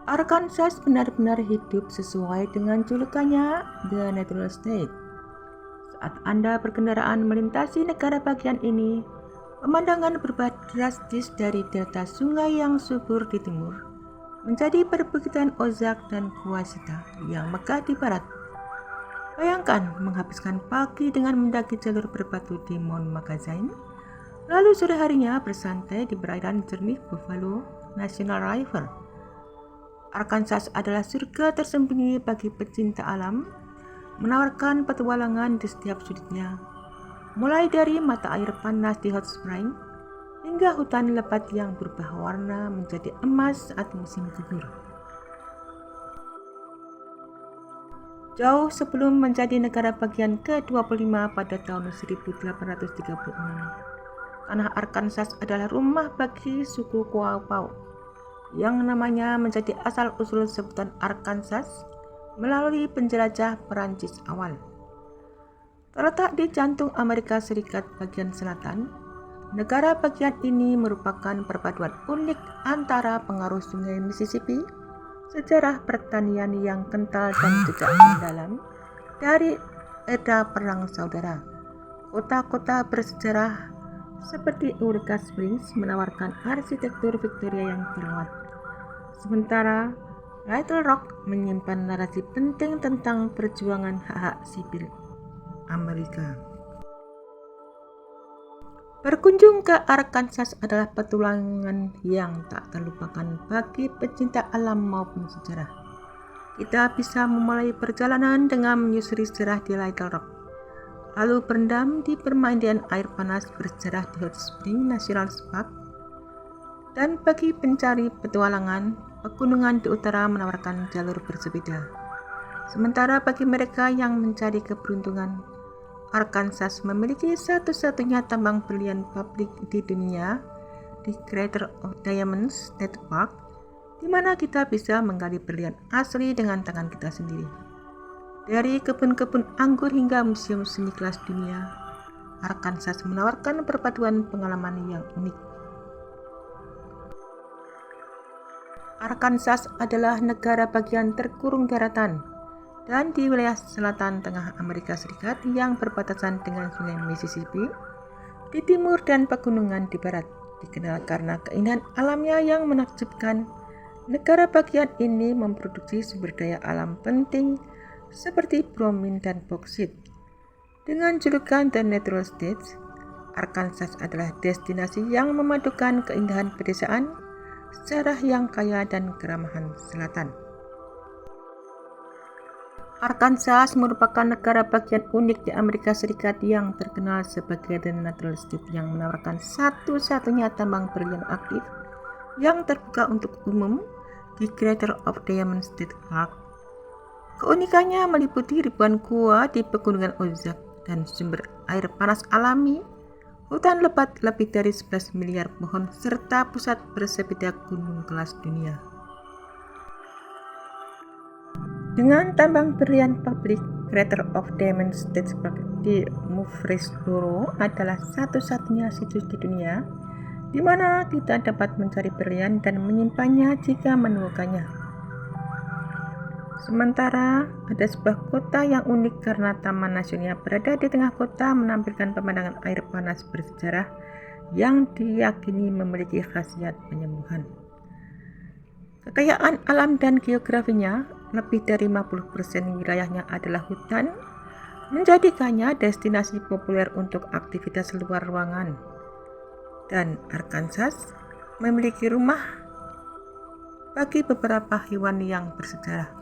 Arkansas benar-benar hidup sesuai dengan julukannya, The Natural State. Saat Anda berkendaraan melintasi negara bagian ini, pemandangan berubah drastis dari delta sungai yang subur di timur menjadi perbukitan Ozark dan Ouachita yang megah di barat. Bayangkan menghabiskan pagi dengan mendaki jalur berbatu di Mount Magazine, lalu sore harinya bersantai di perairan jernih Buffalo National River. Arkansas adalah surga tersembunyi bagi pecinta alam, menawarkan petualangan di setiap sudutnya, mulai dari mata air panas di Hot Spring hingga hutan lebat yang berubah warna menjadi emas saat musim gugur. Jauh sebelum menjadi negara bagian ke-25 pada tahun 1836, tanah Arkansas adalah rumah bagi suku Quapaw, yang namanya menjadi asal-usul sebutan Arkansas melalui penjelajah Perancis awal. Terletak di jantung Amerika Serikat bagian selatan, negara bagian ini merupakan perpaduan unik antara pengaruh sungai Mississippi, sejarah pertanian yang kental dan jejak mendalam dari era Perang Saudara. Kota-kota bersejarah seperti Eureka Springs menawarkan arsitektur Victoria yang terawat, sementara Little Rock menyimpan narasi penting tentang perjuangan hak-hak sipil Amerika. Berkunjung ke Arkansas adalah petualangan yang tak terlupakan bagi pecinta alam maupun sejarah. Kita bisa memulai perjalanan dengan menyusuri sejarah di Little Rock, lalu berendam di permainan air panas bersejarah di Hot Spring National Park, dan bagi pencari petualangan, pegunungan di utara menawarkan jalur bersepeda. Sementara bagi mereka yang mencari keberuntungan, Arkansas memiliki satu-satunya tambang berlian publik di dunia, di Crater of Diamonds State Park, di mana kita bisa menggali berlian asli dengan tangan kita sendiri. Dari kebun-kebun anggur hingga museum seni kelas dunia, Arkansas menawarkan perpaduan pengalaman yang unik. Arkansas adalah negara bagian terkurung daratan dan di wilayah selatan tengah Amerika Serikat yang berbatasan dengan sungai Mississippi di timur dan pegunungan di barat. Dikenal karena keindahan alamnya yang menakjubkan, negara bagian ini memproduksi sumber daya alam penting seperti bromin dan boksit. Dengan julukan The Natural State, Arkansas adalah destinasi yang memadukan keindahan pedesaan, sejarah yang kaya dan keramahan selatan. Arkansas merupakan negara bagian unik di Amerika Serikat yang terkenal sebagai The Natural State yang menawarkan satu-satunya tambang berlian aktif yang terbuka untuk umum di Crater of Diamonds State Park. Keunikannya meliputi ribuan gua di pegunungan Ozark dan sumber air panas alami, hutan lebat lebih dari 11 miliar pohon, serta pusat bersepeda gunung kelas dunia. Dengan tambang berlian publik, Crater of Diamonds State Park di Murfreesboro adalah satu-satunya situs di dunia di mana kita dapat mencari berlian dan menyimpannya jika menemukannya. Sementara ada sebuah kota yang unik karena taman nasionalnya berada di tengah kota menampilkan pemandangan air panas bersejarah yang diyakini memiliki khasiat penyembuhan. Kekayaan alam dan geografinya, lebih dari 50% wilayahnya adalah hutan, menjadikannya destinasi populer untuk aktivitas luar ruangan. Dan Arkansas memiliki rumah bagi beberapa hewan yang bersejarah.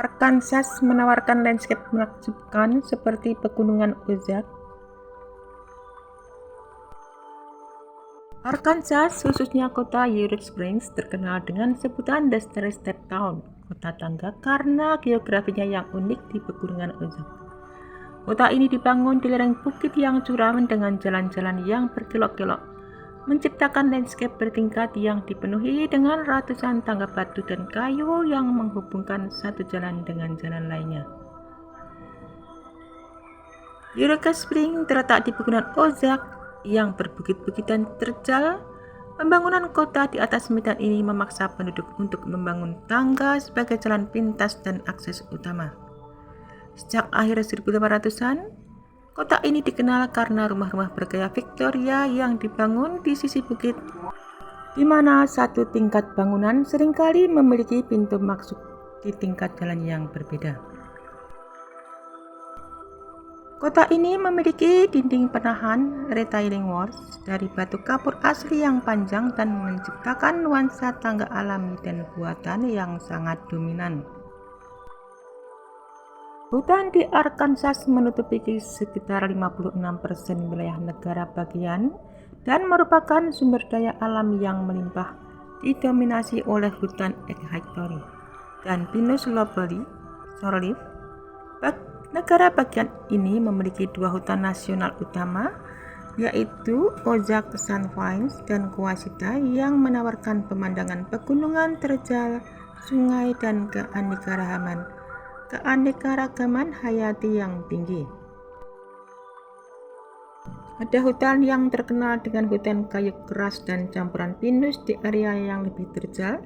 Arkansas menawarkan landscape menakjubkan seperti pegunungan Ozark. Arkansas, khususnya kota Eureka Springs, terkenal dengan sebutan The Starry Step Town, kota tangga, karena geografinya yang unik di pegunungan Ozark. Kota ini dibangun di lereng bukit yang curam dengan jalan-jalan yang berkelok-kelok, menciptakan landscape bertingkat yang dipenuhi dengan ratusan tangga batu dan kayu yang menghubungkan satu jalan dengan jalan lainnya. Eureka Springs terletak di pegunungan Ozark yang berbukit-bukitan terjal, Pembangunan kota di atas medan ini memaksa penduduk untuk membangun tangga sebagai jalan pintas dan akses utama. Sejak akhir 1800-an, kota ini dikenal karena rumah-rumah bergaya Victoria yang dibangun di sisi bukit, di mana satu tingkat bangunan seringkali memiliki pintu masuk di tingkat jalan yang berbeda. Kota ini memiliki dinding penahan retailing walls dari batu kapur asli yang panjang dan menciptakan nuansa tangga alami dan buatan yang sangat dominan. Hutan di Arkansas menutupi sekitar 56% wilayah negara bagian dan merupakan sumber daya alam yang melimpah, didominasi oleh hutan hickory dan pinus lowberry shortleaf. Negara bagian ini memiliki dua hutan nasional utama, yaitu Ozark Sandpines dan Kawashita, yang menawarkan pemandangan pegunungan terjal, sungai, dan keanekaragaman hayati yang tinggi. Ada hutan yang terkenal dengan hutan kayu keras dan campuran pinus di area yang lebih terjal,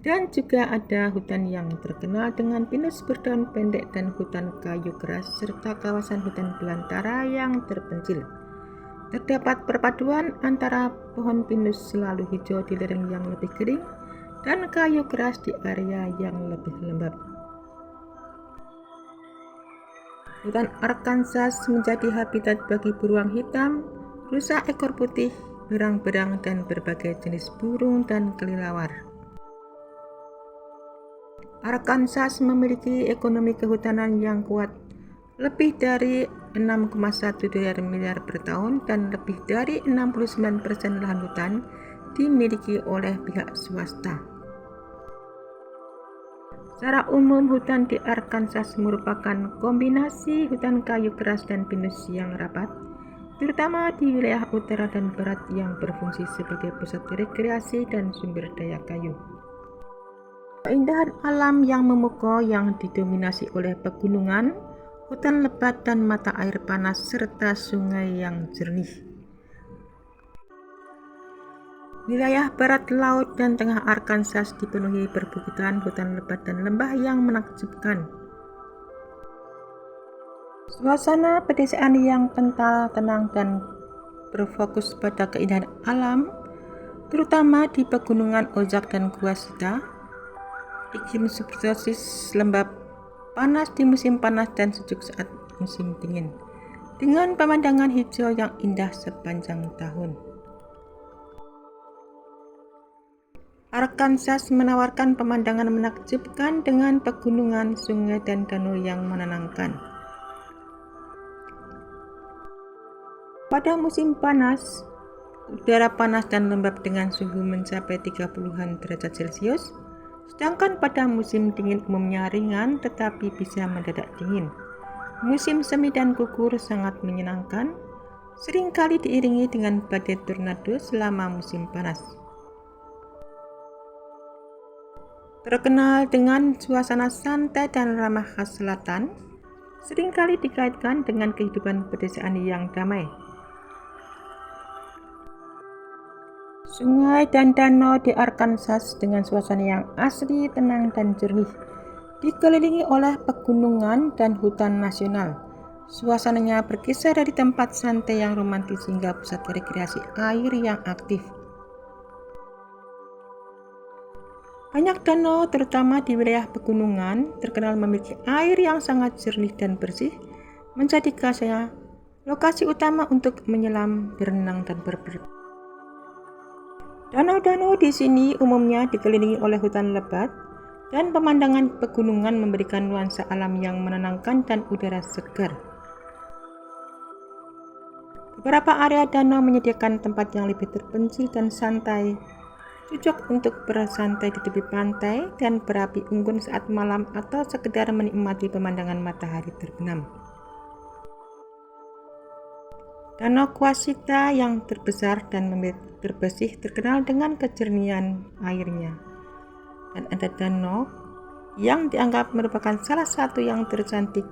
dan juga ada hutan yang terkenal dengan pinus berdaun pendek dan hutan kayu keras, serta kawasan hutan belantara yang terpencil. Terdapat perpaduan antara pohon pinus selalu hijau di lereng yang lebih kering dan kayu keras di area yang lebih lembab. Hutan Arkansas menjadi habitat bagi beruang hitam, rusa ekor putih, berang-berang, dan berbagai jenis burung dan kelelawar. Arkansas memiliki ekonomi kehutanan yang kuat, lebih dari 6,1 miliar per tahun, dan lebih dari 69% lahan hutan dimiliki oleh pihak swasta. Secara umum, hutan di Arkansas merupakan kombinasi hutan kayu keras dan pinus yang rapat, terutama di wilayah utara dan barat yang berfungsi sebagai pusat rekreasi dan sumber daya kayu. Keindahan alam yang memukau yang didominasi oleh pegunungan, hutan lebat, dan mata air panas, serta sungai yang jernih. Wilayah barat laut dan tengah Arkansas dipenuhi perbukitan, hutan lebat, dan lembah yang menakjubkan. Suasana pedesaan yang kental, tenang, dan berfokus pada keindahan alam, terutama di pegunungan Ozark dan Kawashita. Iklim subtropis lembab, panas di musim panas dan sejuk saat musim dingin, dengan pemandangan hijau yang indah sepanjang tahun. Arkansas menawarkan pemandangan menakjubkan dengan pegunungan, sungai, dan danau yang menenangkan. Pada musim panas, udara panas dan lembab dengan suhu mencapai 30-an derajat Celcius. Sedangkan pada musim dingin umumnya ringan tetapi bisa mendadak dingin. Musim semi dan gugur sangat menyenangkan, seringkali diiringi dengan badai tornado selama musim panas. Terkenal dengan suasana santai dan ramah khas selatan, seringkali dikaitkan dengan kehidupan pedesaan yang damai. Sungai dan danau di Arkansas dengan suasana yang asri, tenang, dan jernih, dikelilingi oleh pegunungan dan hutan nasional. Suasananya berkisar dari tempat santai yang romantis hingga pusat rekreasi air yang aktif. Banyak danau, terutama di wilayah pegunungan, terkenal memiliki air yang sangat jernih dan bersih, menjadikan saya lokasi utama untuk menyelam, berenang, dan berpergian. Danau-danau di sini umumnya dikelilingi oleh hutan lebat, dan pemandangan pegunungan memberikan nuansa alam yang menenangkan dan udara segar. Beberapa area danau menyediakan tempat yang lebih terpencil dan santai, cocok untuk bersantai di tepi pantai dan berapi unggun saat malam atau sekedar menikmati pemandangan matahari terbenam. Danau Kawashita yang terbesar dan terbersih terkenal dengan kejernihan airnya, dan ada danau yang dianggap merupakan salah satu yang tercantik.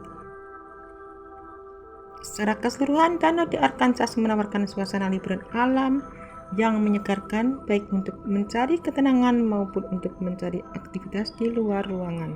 Secara keseluruhan, danau di Arkansas menawarkan suasana liburan alam yang menyegarkan baik untuk mencari ketenangan maupun untuk mencari aktivitas di luar ruangan.